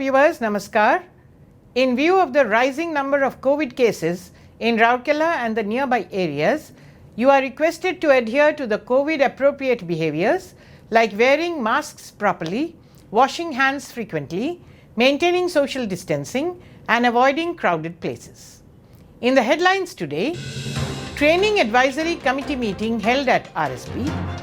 viewers, Namaskar. In view of the rising number of COVID cases in Rourkela and the nearby areas, you are requested to adhere to the COVID appropriate behaviors like wearing masks properly, washing hands frequently, maintaining social distancing and avoiding crowded places. In the headlines today, Training Advisory Committee meeting held at RSP,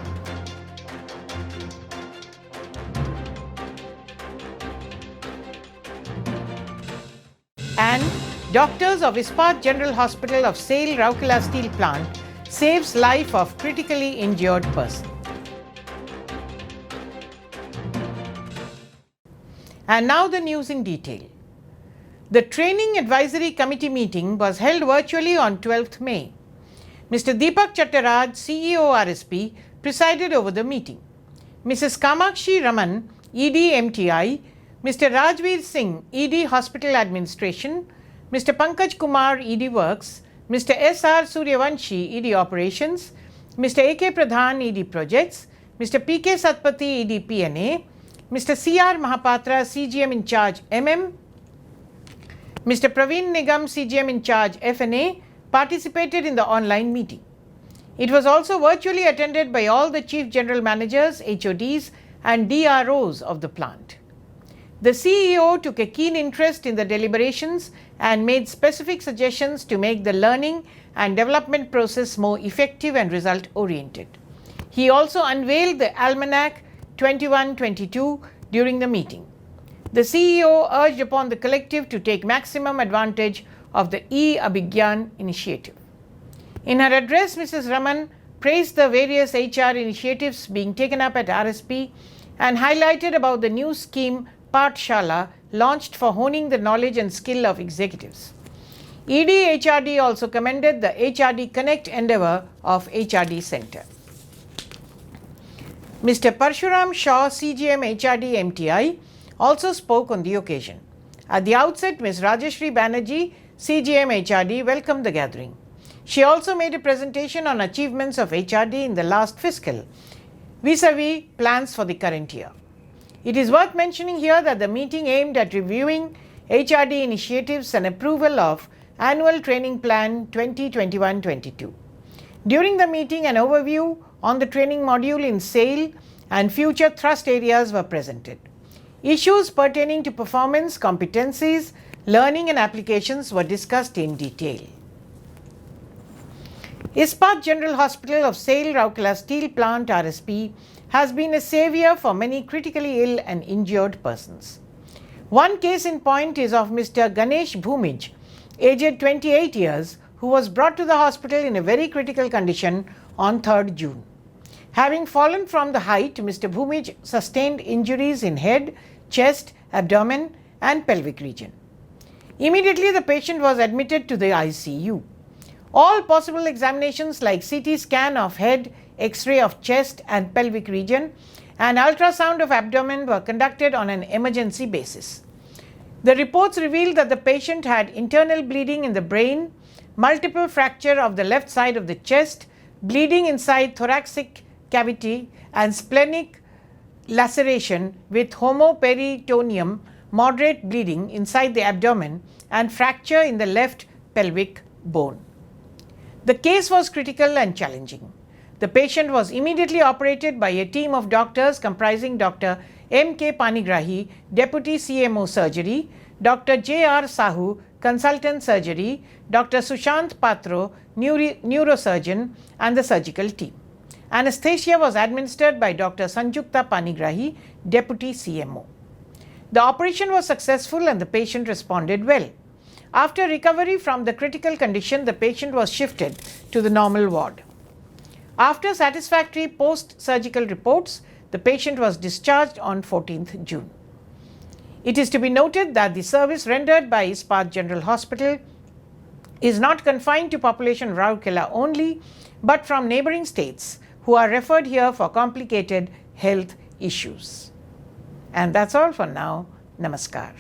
and doctors of Ispat General Hospital of SAIL Rourkela Steel Plant saves life of critically injured person. And now the news in detail. The Training Advisory Committee meeting was held virtually on 12th May. Mr. Deepak Chattaraj, CEO RSP, presided over the meeting. Mrs. Kamakshi Raman, ED MTI, Mr. Rajveer Singh, ED Hospital Administration, Mr. Pankaj Kumar, ED Works, Mr. S.R. Suryavanshi, ED Operations, Mr. A.K. Pradhan, ED Projects, Mr. P.K. Satpathy, ED PNA, Mr. C.R. Mahapatra, CGM in charge MM, Mr. Praveen Nigam, CGM in charge FNA, participated in the online meeting. It was also virtually attended by all the Chief General Managers, HODs and DROs of the plant. The CEO took a keen interest in the deliberations and made specific suggestions to make the learning and development process more effective and result-oriented. He also unveiled the Almanac 21-22 during the meeting. The CEO urged upon the collective to take maximum advantage of the e-Abhigyan initiative. In her address, Mrs. Raman praised the various HR initiatives being taken up at RSP and highlighted about the new scheme Pathshala launched for honing the knowledge and skill of executives. ED HRD also commended the HRD Connect endeavour of HRD Centre. Mr. Parshuram Shaw, CGM HRD MTI, also spoke on the occasion. At the outset, Ms. Rajeshri Banerjee, CGM HRD, welcomed the gathering. She also made a presentation on achievements of HRD in the last fiscal, vis-a-vis plans for the current year. It is worth mentioning here that the meeting aimed at reviewing HRD initiatives and approval of Annual Training Plan 2021-22. During the meeting, an overview on the training module in SAIL and future thrust areas were presented. Issues pertaining to performance, competencies, learning and applications were discussed in detail. Ispat General Hospital of SAIL Rourkela Steel Plant RSP has been a saviour for many critically ill and injured persons. One case in point is of Mr. Ganesh Bhumij, aged 28 years, who was brought to the hospital in a very critical condition on 3rd June. Having fallen from the height, Mr. Bhumij sustained injuries in head, chest, abdomen and pelvic region. Immediately the patient was admitted to the ICU. All possible examinations like CT scan of head, X-ray of chest and pelvic region and ultrasound of abdomen were conducted on an emergency basis. The reports revealed that the patient had internal bleeding in the brain, multiple fracture of the left side of the chest, bleeding inside thoracic cavity and splenic laceration with homoperitoneum, moderate bleeding inside the abdomen and fracture in the left pelvic bone. The case was critical and challenging. The patient was immediately operated by a team of doctors comprising Dr. M.K. Panigrahi, Deputy CMO Surgery, Dr. J.R. Sahu, Consultant Surgery, Dr. Sushant Patro, Neurosurgeon and the surgical team. Anesthesia was administered by Dr. Sanjukta Panigrahi, Deputy CMO. The operation was successful and the patient responded well. After recovery from the critical condition, the patient was shifted to the normal ward. After satisfactory post-surgical reports, the patient was discharged on 14th June. It is to be noted that the service rendered by Ispat General Hospital is not confined to population of Rourkela only, but from neighbouring states who are referred here for complicated health issues. And that's all for now. Namaskar.